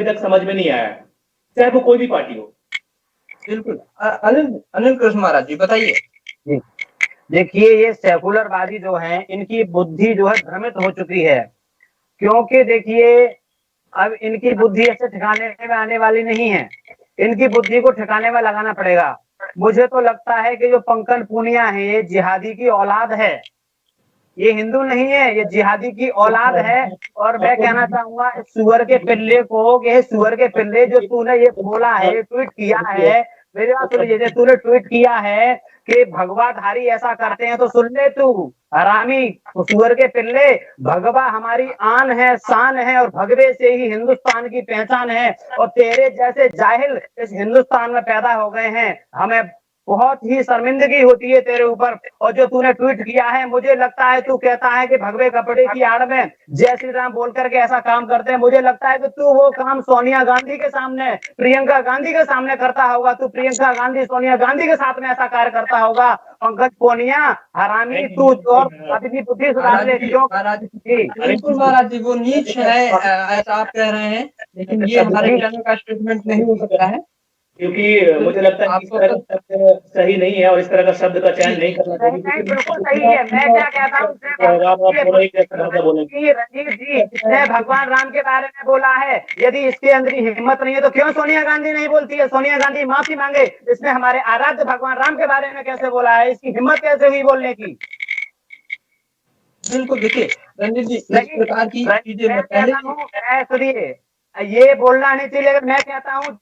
तक समझ में नहीं आया है, चाहे वो कोई भी पार्टी हो। बिल्कुल। अनिल अनिल कृष्ण महाराज जी बताइए। जी, देखिए ये सेकुलरवादी जो है इनकी बुद्धि जो है भ्रमित हो चुकी है, क्योंकि देखिए अब इनकी बुद्धि ऐसे ठिकाने में आने वाली नहीं है, इनकी बुद्धि को ठिकाने में लगाना पड़ेगा। मुझे तो लगता है कि जो पंकज पूनिया है ये जिहादी की औलाद है, ये हिंदू नहीं है, ये जिहादी की औलाद है। और मैं कहना चाहूंगा सुअर के पिल्ले को कि सुअर के पिल्ले जो तूने ये बोला है, ट्वीट किया है, मेरी बात सुन लीजिए, तूने ट्वीट किया है कि भगवाधारी ऐसा करते हैं तो सुन ले तू हरामी, तो सुअर के पिल्ले, भगवा हमारी आन है, शान है, और भगवे से ही हिंदुस्तान की पहचान है। और तेरे जैसे जाहिल इस हिंदुस्तान में पैदा हो गए हैं, हमें बहुत ही शर्मिंदगी होती है तेरे ऊपर। और जो तूने ट्वीट किया है, मुझे लगता है तू कहता है कि भगवे कपड़े की आड़ में जय श्री राम बोल करके ऐसा काम करते हैं। मुझे लगता है कि तू वो काम सोनिया गांधी के सामने, प्रियंका गांधी के सामने करता होगा, तू प्रियंका गांधी सोनिया गांधी के साथ में ऐसा कार्य करता होगा। पंकज पूनिया हरामी, तू और अपनी बुद्धि सुधार ले। क्यों बिल्कुल महाराज जी, वो नीच है ऐसा आप कह रहे हैं, लेकिन ये हमारे चैनल का स्टेटमेंट नहीं हो सकता है, क्योंकि मुझे लगता है कि इस तरह का शब्द सही नहीं है और इस तरह का शब्द का चयन नहीं करना चाहिए। बिल्कुल सही है। मैं क्या कहता हूँ, रंजीत जी इसने भगवान राम के बारे में बोला है, यदि इसके अंदर हिम्मत नहीं है तो क्यों सोनिया गांधी नहीं बोलती है? सोनिया गांधी माफी मांगे, इसने हमारे आराध्य भगवान राम के बारे में कैसे बोला है? इसकी हिम्मत कैसे हुई बोलने की? बिल्कुल। देखिए रंजीत जी, इस प्रकार की चीजें मैं पहले सुनिए, ये बोलना नहीं चाहिए, अगर मैं कहता हूँ।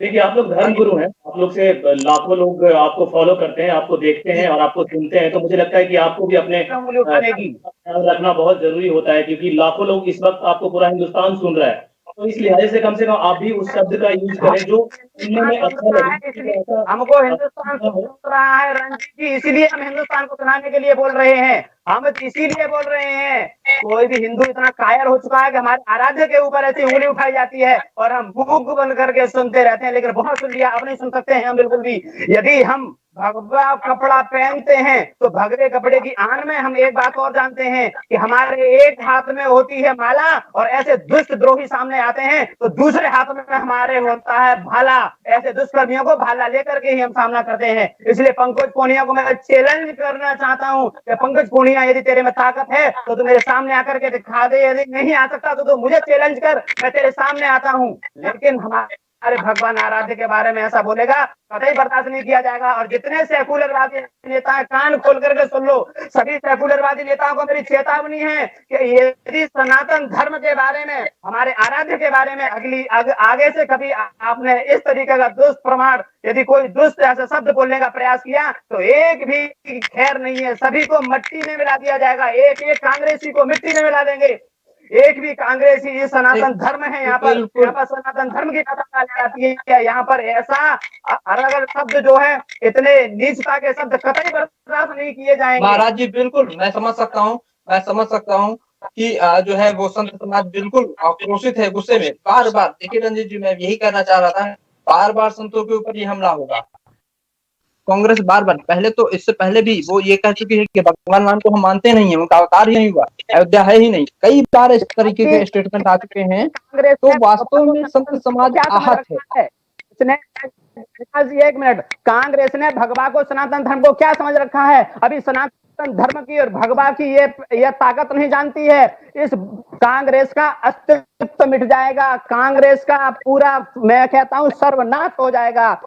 देखिए आप लोग धर्म गुरु हैं, आप लोग से लाखों लोग आपको फॉलो करते हैं, आपको देखते हैं और आपको सुनते हैं, तो मुझे लगता है कि आपको भी अपने ख्याल रखना बहुत जरूरी होता है, क्योंकि लाखों लोग इस वक्त आपको पूरा हिंदुस्तान सुन रहा है। तो इस लिहाज से कम आप भी उस शब्द का यूज करें जो सुनने में अच्छा लगे। हमको हिंदुस्तान सुन रहा है रंजीत जी, इसीलिए हम हिंदुस्तान को सुनाने के लिए बोल रहे हैं, हम इसीलिए बोल रहे हैं। कोई भी हिंदू इतना कायर हो चुका है कि हमारे आराध्य के ऊपर ऐसी उंगली उठाई जाती है और हम मूक बन करके सुनते रहते हैं, लेकिन बहुत सुन लिया, अब नहीं सुन सकते हैं हम बिल्कुल भी। यदि हम भगवा कपड़ा पहनते हैं तो भगवे कपड़े की आन में हम एक बात और जानते हैं कि हमारे एक हाथ में होती है माला, और ऐसे दुष्ट द्रोही सामने आते हैं तो दूसरे हाथ में हमारे होता है भाला। ऐसे दुष्कर्मियों को भाला लेकर के ही हम सामना करते हैं। इसलिए पंकज पूनिया को मैं चैलेंज करना चाहता हूं कि पंकज पूनिया, यदि तेरे में ताकत है तो तू मेरे सामने आकर के दिखा दे, यदि नहीं आ सकता तो तू मुझे चैलेंज कर, मैं तेरे सामने आता हूं। लेकिन हमारे भगवान आराध्य के बारे में ऐसा बोलेगा, कतई बर्दाश्त नहीं किया जाएगा। और जितने सेकुलरवादी नेता हैं, कान खोल करके सुन लो, सभी सेकुलरवादी नेताओं को मेरी चेतावनी है कि यदि सनातन धर्म के बारे में, हमारे आराध्य के बारे में आगे से कभी आपने इस तरीके का दुष्ट प्रमाण, यदि कोई दुष्ट ऐसा शब्द बोलने का प्रयास किया तो एक भी खैर नहीं है, सभी को मिट्टी में मिला दिया जाएगा। एक एक कांग्रेसी को मिट्टी में मिला देंगे। एक भी कांग्रेसी, ये सनातन धर्म है, यहाँ पर सनातन धर्म की बात आती है। यहाँ पर ऐसा अलग अलग शब्द जो है, इतने नीचता के शब्द कतई बर्दाश्त नहीं किए जाएंगे। महाराज जी बिल्कुल मैं समझ सकता हूँ कि जो है वो संत समाज बिल्कुल आक्रोशित है, गुस्से में। बार बार देखिए रंजीत जी, मैं यही कहना चाह रहा था, बार बार संतों के ऊपर ये हमला होगा। कांग्रेस बार बार, पहले तो इससे पहले भी वो ये कह चुकी है कि भगवान राम को हम मानते नहीं है, उनका अवतार ही नहीं हुआ, अयोध्या है ही नहीं। कई बार इस तरीके के स्टेटमेंट आ चुके हैं, तो वास्तव में संत समाज आहत है। एक मिनट, कांग्रेस ने भगवा को, सनातन धर्म को क्या समझ रखा है? अभी सनातन धर्म की और भगवा की ये ताकत नहीं जानती है। इस कांग्रेस का अस्तित्व मिट जाएगा, कांग्रेस का पूरा, मैं कहता हूं, सर्वनाश हो जाएगा।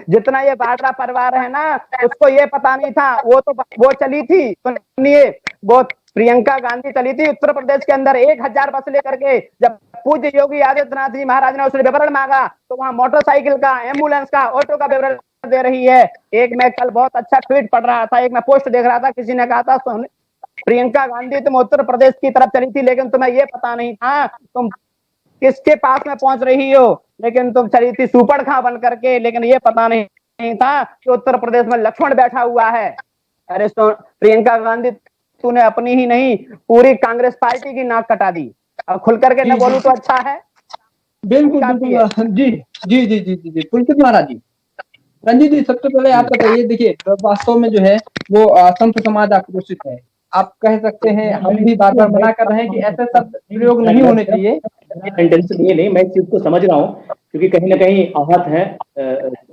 जितना ये वाड्रा परिवार है ना, उसको ये पता नहीं था, वो चली थी, सुनिए, वो प्रियंका गांधी चली थी उत्तर प्रदेश के अंदर 1000 बस लेकर के। जब पूज्य योगी आदित्यनाथ जी महाराज ने उसने विवरण मांगा तो वहां मोटरसाइकिल का, एम्बुलेंस का, ऑटो का विवरण दे रही है। एक मैं कल बहुत अच्छा ट्वीट पढ़ रहा था, एक मैं पोस्ट देख रहा था, किसी ने कहा था प्रियंका गांधी तुम उत्तर प्रदेश की तरफ चली थी, लेकिन तुम्हें ये पता नहीं था तुम किसके पास में पहुंच रही हो, लेकिन तुम चली थी सुपरखां बन करके, लेकिन ये पता नहीं था कि उत्तर प्रदेश में लक्ष्मण बैठा हुआ है। अरे प्रियंका गांधी, तूने अपनी ही नहीं पूरी कांग्रेस पार्टी की नाक कटा दी। अब खुल करके न बोलूं तो अच्छा है। बिल्कुल बिल्कुल जी जी जी जी जी पुलकित महाराज जी। रंजीत जी सबसे पहले आप बताइए, देखिए वास्तव में जो है वो संत समाज आक्रोशित है, आप कह सकते हैं, हम भी बार बार मना कर रहे हैं कि ऐसे शब्द प्रयोग नहीं होने चाहिए। इंटेंशन ये नहीं, मैं इस चीज को समझ रहा हूँ क्योंकि कहीं ना कहीं आहत है,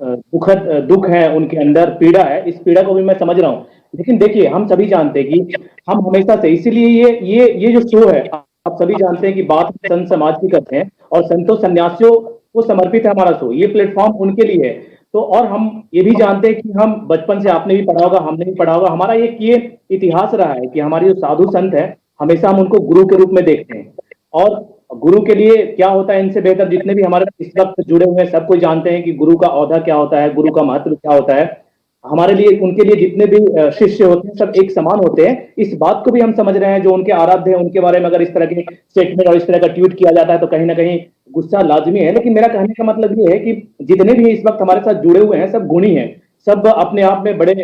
दुखद दुख है उनके अंदर, पीड़ा है, इस पीड़ा को भी मैं समझ रहा हूँ। लेकिन देखिए, हम सभी जानते हैं कि हम हमेशा से, इसीलिए ये जो शो है, आप सभी जानते हैं कि बात संत समाज की करते हैं और संतों सन्यासियों को समर्पित है हमारा शो, ये प्लेटफॉर्म उनके लिए है। तो और हम ये भी जानते हैं कि हम बचपन से, आपने भी पढ़ा होगा, हमने भी पढ़ा होगा, हमारा एक ये इतिहास रहा है कि हमारे जो साधु संत है, हमेशा हम उनको गुरु के रूप में देखते हैं। और गुरु के लिए क्या होता है, इनसे बेहतर जितने भी हमारे इस वक्त जुड़े हुए हैं सब कोई जानते हैं कि गुरु का औहदा क्या होता है, गुरु का महत्व क्या होता है। हमारे लिए, उनके लिए जितने भी शिष्य होते हैं सब एक समान होते हैं। इस बात को भी हम समझ रहे हैं, जो उनके आराध्य हैं उनके बारे में अगर इस तरह के स्टेटमेंट और इस तरह का ट्वीट किया जाता है तो कहीं ना कहीं गुस्सा लाजमी है। लेकिन मेरा कहने का मतलब ये है कि जितने भी इस वक्त हमारे साथ जुड़े हुए हैं सब गुणी हैं, सब अपने आप में बड़े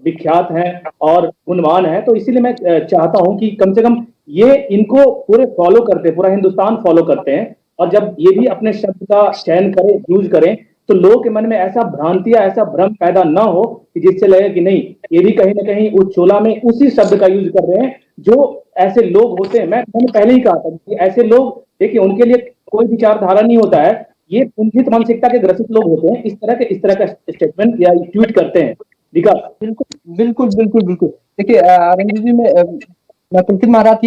विख्यात हैं और गुणवान हैं। तो इसीलिए मैं चाहता हूं कि कम से कम ये इनको पूरे फॉलो करते, पूरा हिंदुस्तान फॉलो करते हैं। और जब ये भी अपने शब्द का चयन करें, यूज करें, तो लोगों के मन में ऐसा भ्रांतियां, ऐसा भ्रम पैदा ना हो कि जिससे लगे कि नहीं, ये भी कहीं ना कहीं उस चोला में उसी शब्द का यूज कर रहे हैं जो ऐसे लोग होते हैं। मैंने पहले ही कहा था कि ऐसे लोग, देखिए, उनके लिए कोई विचारधारा नहीं होता है, ये कुंठित मानसिकता के ग्रसित लोग होते हैं, इस तरह का स्टेटमेंट या ट्वीट करते हैं। विकास, बिल्कुल बिल्कुल बिल्कुल बिल्कुल। देखिए रंजीत जी, मैं पुलकित महाराज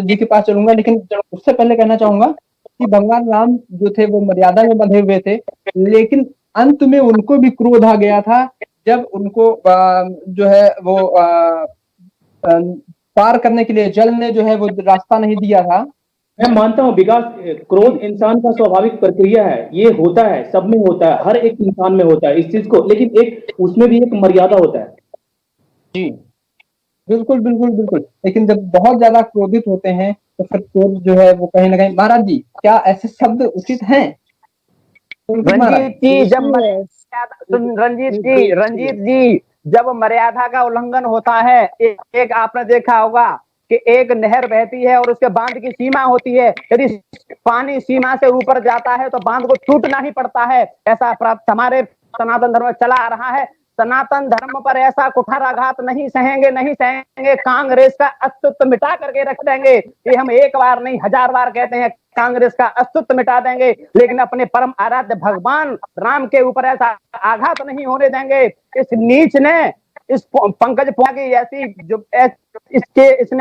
जी के पास चलूंगा, लेकिन उससे पहले कहना चाहूंगा कि भगवान राम जो थे वो मर्यादा में बंधे हुए थे, लेकिन अंत में उनको भी क्रोध आ गया था जब उनको जो है वो पार करने के लिए जल ने जो है वो रास्ता नहीं दिया था। मैं मानता हूं विकास, क्रोध इंसान का स्वाभाविक प्रक्रिया है, ये होता है, सब में होता है, हर एक इंसान में होता है इस चीज को, लेकिन एक उसमें भी एक मर्यादा होता है। जी बिल्कुल बिल्कुल बिल्कुल। लेकिन जब बहुत ज्यादा क्रोधित होते हैं तो फिर क्रोध जो है वो कहीं ना कहीं, महाराज जी क्या ऐसे शब्द उचित हैं? रंजीत जी, रंजीत जी, जब मर्यादा का उल्लंघन होता है, एक आपने देखा होगा कि एक नहर बहती है और उसके बांध की सीमा होती है, यदि पानी सीमा से ऊपर जाता है तो बांध को टूटना ही पड़ता है। ऐसा हमारे सनातन धर्म में चला आ रहा है। सनातन धर्म पर ऐसा कुठाराघात नहीं सहेंगे, कांग्रेस का अस्तित्व मिटा करके रख देंगे। ये हम एक बार नहीं 1000 बार कहते हैं, कांग्रेस का अस्तित्व मिटा देंगे, लेकिन अपने परम आराध्य भगवान राम के ऊपर ऐसा आघात नहीं होने देंगे। इस नीच ने, इस पंकज की ऐसी जो इसने